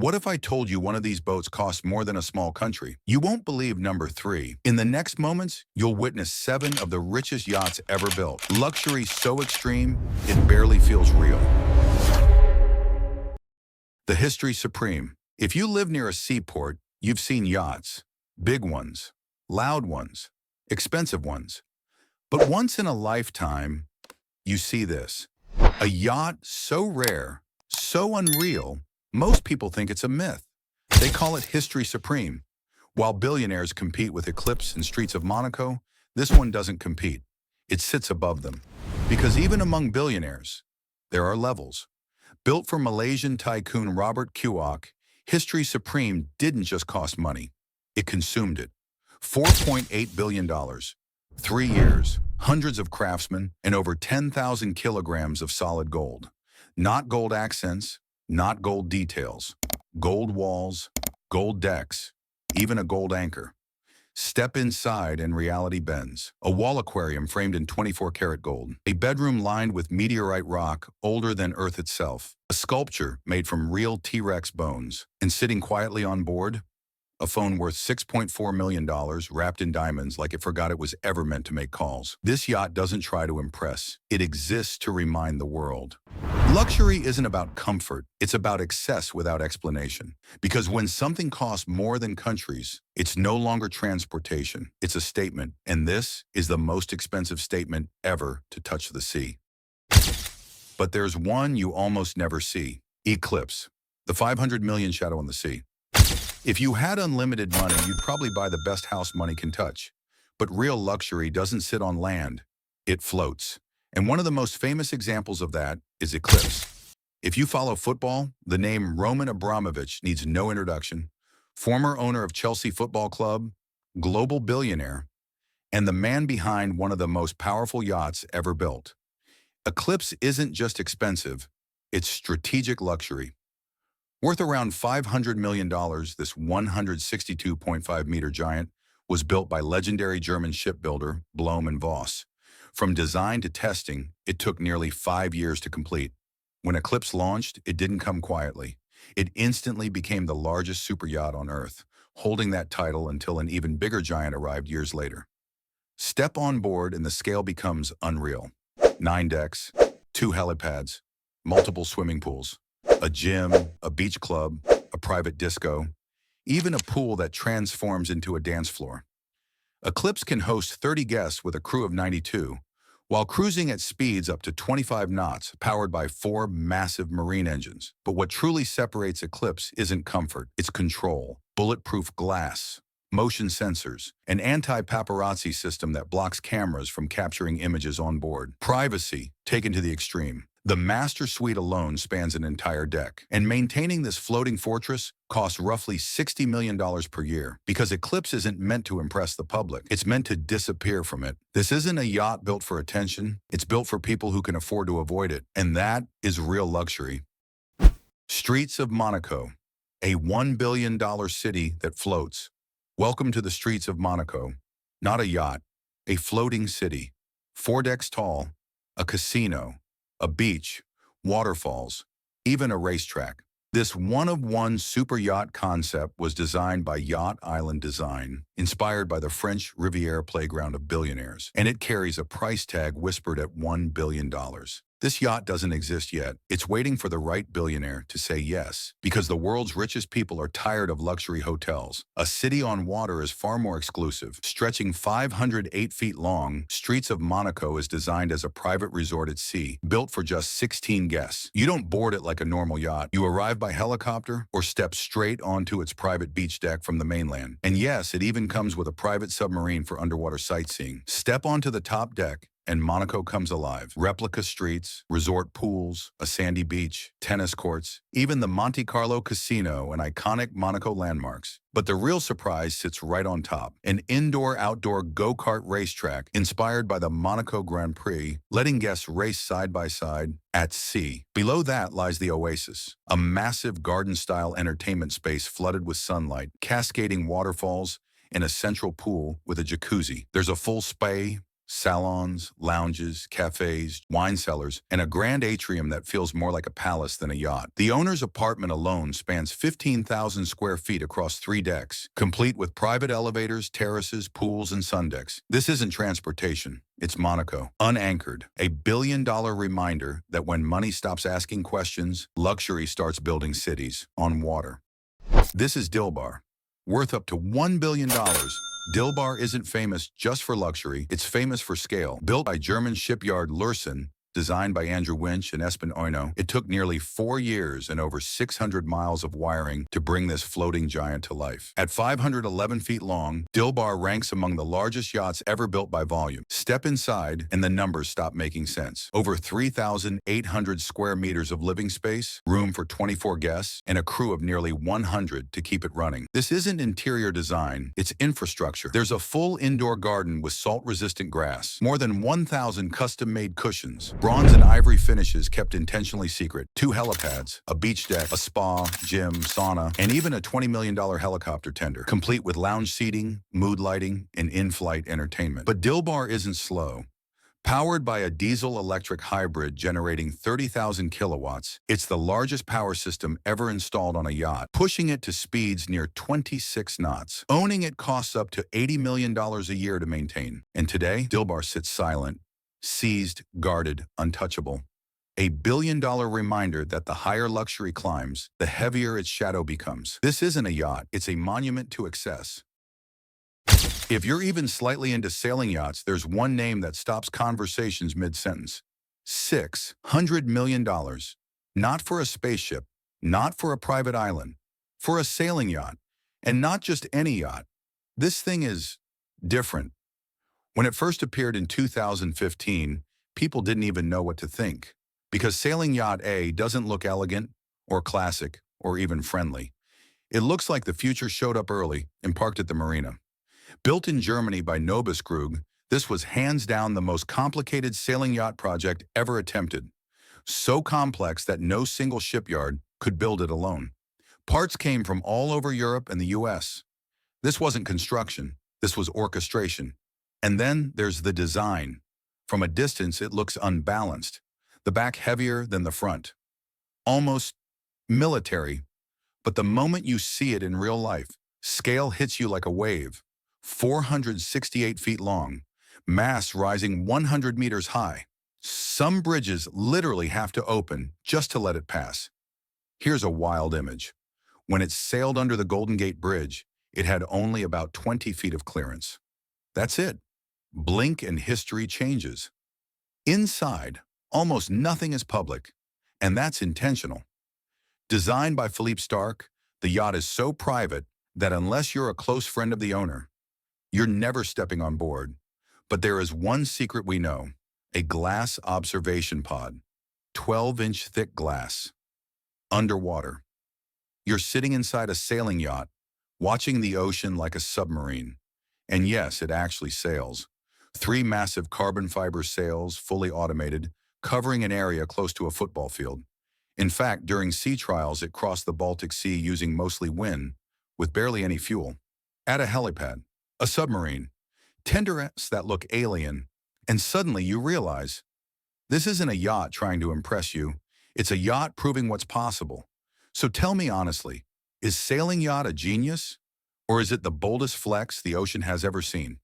What if I told you one of these boats costs more than a small country? You won't believe number 3. In the next moments, you'll witness 7 of the richest yachts ever built. Luxury so extreme, it barely feels real. The history supreme. If you live near a seaport, you've seen yachts. Big ones, loud ones, expensive ones. But once in a lifetime, you see this. A yacht so rare, so unreal, most people think it's a myth. They call it history supreme. While billionaires compete with Eclipse and Streets of Monaco, this one doesn't compete. It sits above them. Because even among billionaires, there are levels. Built for Malaysian tycoon Robert Kuok, History Supreme didn't just cost money. It consumed it. $4.8 billion, 3 years, hundreds of craftsmen, and over 10,000 kilograms of solid gold. Not gold accents, not gold details. Gold walls, gold decks, even a gold anchor. Step inside and reality bends. A wall aquarium framed in 24-karat gold. A bedroom lined with meteorite rock older than Earth itself. A sculpture made from real T-Rex bones. And sitting quietly on board, a phone worth $6.4 million wrapped in diamonds like it forgot it was ever meant to make calls. This yacht doesn't try to impress. It exists to remind the world. Luxury isn't about comfort. It's about excess without explanation. Because when something costs more than countries, it's no longer transportation. It's a statement. And this is the most expensive statement ever to touch the sea. But there's one you almost never see. Eclipse. The 500 million shadow on the sea. If you had unlimited money, you'd probably buy the best house money can touch. But real luxury doesn't sit on land. It floats. And one of the most famous examples of that is Eclipse. If you follow football, the name Roman Abramovich needs no introduction. Former owner of Chelsea Football Club, global billionaire, and the man behind one of the most powerful yachts ever built. Eclipse isn't just expensive, it's strategic luxury. Worth around $500 million, this 162.5-meter giant was built by legendary German shipbuilder Blohm and Voss. From design to testing, it took nearly 5 years to complete. When Eclipse launched, it didn't come quietly. It instantly became the largest superyacht on Earth, holding that title until an even bigger giant arrived years later. Step on board and the scale becomes unreal. 9 decks, 2 helipads, multiple swimming pools, a gym, a beach club, a private disco, even a pool that transforms into a dance floor. Eclipse can host 30 guests with a crew of 92, while cruising at speeds up to 25 knots, powered by 4 massive marine engines. But what truly separates Eclipse isn't comfort, it's control. Bulletproof glass, motion sensors, an anti-paparazzi system that blocks cameras from capturing images on board. Privacy, taken to the extreme. The master suite alone spans an entire deck, and maintaining this floating fortress costs roughly $60 million per year because Eclipse isn't meant to impress the public. It's meant to disappear from it. This isn't a yacht built for attention. It's built for people who can afford to avoid it, and that is real luxury. Streets of Monaco, a $1 billion city that floats. Welcome to the streets of Monaco. Not a yacht, a floating city. 4 decks tall, a casino, a beach, waterfalls, even a racetrack. This one-of-one super yacht concept was designed by Yacht Island Design, inspired by the French Riviera playground of billionaires, and it carries a price tag whispered at $1 billion. This yacht doesn't exist yet. It's waiting for the right billionaire to say yes, because the world's richest people are tired of luxury hotels. A city on water is far more exclusive. Stretching 508 feet long, Streets of Monaco is designed as a private resort at sea, built for just 16 guests. You don't board it like a normal yacht. You arrive by helicopter or step straight onto its private beach deck from the mainland. And yes, it even comes with a private submarine for underwater sightseeing. Step onto the top deck, and Monaco comes alive. Replica streets, resort pools, a sandy beach, tennis courts, even the Monte Carlo Casino and iconic Monaco landmarks. But the real surprise sits right on top. An indoor-outdoor go-kart racetrack inspired by the Monaco Grand Prix, letting guests race side by side at sea. Below that lies the Oasis, a massive garden-style entertainment space flooded with sunlight, cascading waterfalls, and a central pool with a jacuzzi. There's a full spa, salons, lounges, cafes, wine cellars, and a grand atrium that feels more like a palace than a yacht. The owner's apartment alone spans 15,000 square feet across 3 decks, complete with private elevators, terraces, pools, and sun decks. This isn't transportation. It's Monaco, unanchored, a billion-dollar reminder that when money stops asking questions, luxury starts building cities on water. This is Dilbar, worth up to $1 billion. Dilbar isn't famous just for luxury, it's famous for scale. Built by German shipyard Lürssen, designed by Andrew Winch and Espen Oino, it took nearly 4 years and over 600 miles of wiring to bring this floating giant to life. At 511 feet long, Dilbar ranks among the largest yachts ever built by volume. Step inside, and the numbers stop making sense. Over 3,800 square meters of living space, room for 24 guests, and a crew of nearly 100 to keep it running. This isn't interior design, it's infrastructure. There's a full indoor garden with salt-resistant grass, more than 1,000 custom-made cushions, bronze and ivory finishes kept intentionally secret, 2 helipads, a beach deck, a spa, gym, sauna, and even a $20 million helicopter tender, complete with lounge seating, mood lighting, and in-flight entertainment. But Dilbar isn't slow. Powered by a diesel-electric hybrid generating 30,000 kilowatts, it's the largest power system ever installed on a yacht, pushing it to speeds near 26 knots. Owning it costs up to $80 million a year to maintain. And today, Dilbar sits silent, seized, guarded, untouchable. A billion-dollar reminder that the higher luxury climbs, the heavier its shadow becomes. This isn't a yacht, it's a monument to excess. If you're even slightly into sailing yachts, there's one name that stops conversations mid-sentence. $600 million. Not for a spaceship, not for a private island, for a sailing yacht. And not just any yacht. This thing is different. When it first appeared in 2015, people didn't even know what to think, because Sailing Yacht A doesn't look elegant or classic or even friendly. It looks like the future showed up early and parked at the marina. Built in Germany by Nobis Krug, this was hands down the most complicated sailing yacht project ever attempted. So complex that no single shipyard could build it alone. Parts came from all over Europe and the US. This wasn't construction, this was orchestration. And then there's the design. From a distance, it looks unbalanced. The back heavier than the front. Almost military. But the moment you see it in real life, scale hits you like a wave. 468 feet long, masts rising 100 meters high. Some bridges literally have to open just to let it pass. Here's a wild image. When it sailed under the Golden Gate Bridge, it had only about 20 feet of clearance. That's it. Blink and history changes. Inside, almost nothing is public, and that's intentional. Designed by Philippe Starck, the yacht is so private that unless you're a close friend of the owner, you're never stepping on board. But there is one secret we know, a glass observation pod, 12-inch thick glass, underwater. You're sitting inside a sailing yacht, watching the ocean like a submarine. And yes, it actually sails. 3 massive carbon fiber sails, fully automated, covering an area close to a football field. In fact, during sea trials, it crossed the Baltic Sea using mostly wind, with barely any fuel. Add a helipad, a submarine, tenderettes that look alien, and suddenly you realize, this isn't a yacht trying to impress you, it's a yacht proving what's possible. So tell me honestly, is Sailing Yacht a genius? Or is it the boldest flex the ocean has ever seen?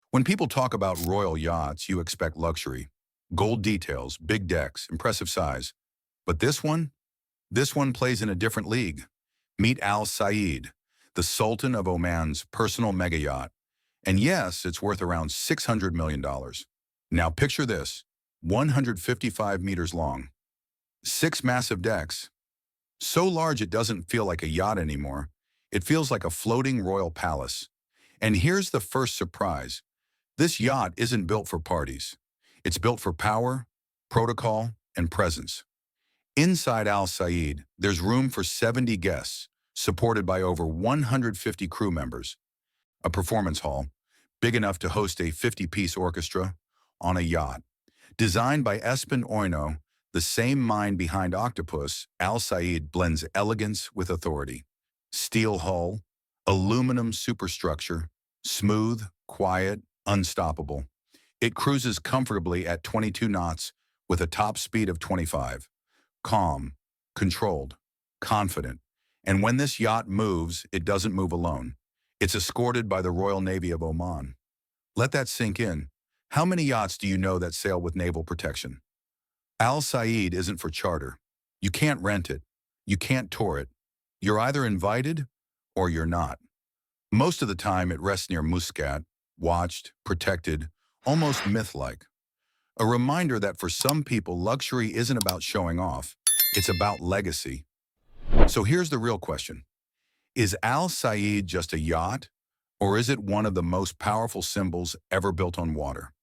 When people talk about royal yachts, you expect luxury. Gold details, big decks, impressive size. But this one plays in a different league. Meet Al Said, the Sultan of Oman's personal mega yacht. And yes, it's worth around $600 million. Now picture this, 155 meters long, 6 massive decks. So large it doesn't feel like a yacht anymore. It feels like a floating royal palace. And here's the first surprise. This yacht isn't built for parties. It's built for power, protocol, and presence. Inside Al Said, there's room for 70 guests, supported by over 150 crew members. A performance hall, big enough to host a 50-piece orchestra, on a yacht. Designed by Espen Oino, the same mind behind Octopus, Al Said blends elegance with authority. Steel hull, aluminum superstructure, Smooth, quiet, unstoppable. It cruises comfortably at 22 knots with a top speed of 25. Calm, controlled, confident. And when this yacht moves, it doesn't move alone. It's escorted by the Royal Navy of Oman. Let that sink in. How many yachts do you know that sail with naval protection? Al Said isn't for charter. You can't rent it. You can't tour it. You're either invited or you're not. Most of the time, it rests near Muscat, watched, protected, almost myth-like. A reminder that for some people, luxury isn't about showing off. It's about legacy. So here's the real question. Is Al Said just a yacht, or is it one of the most powerful symbols ever built on water?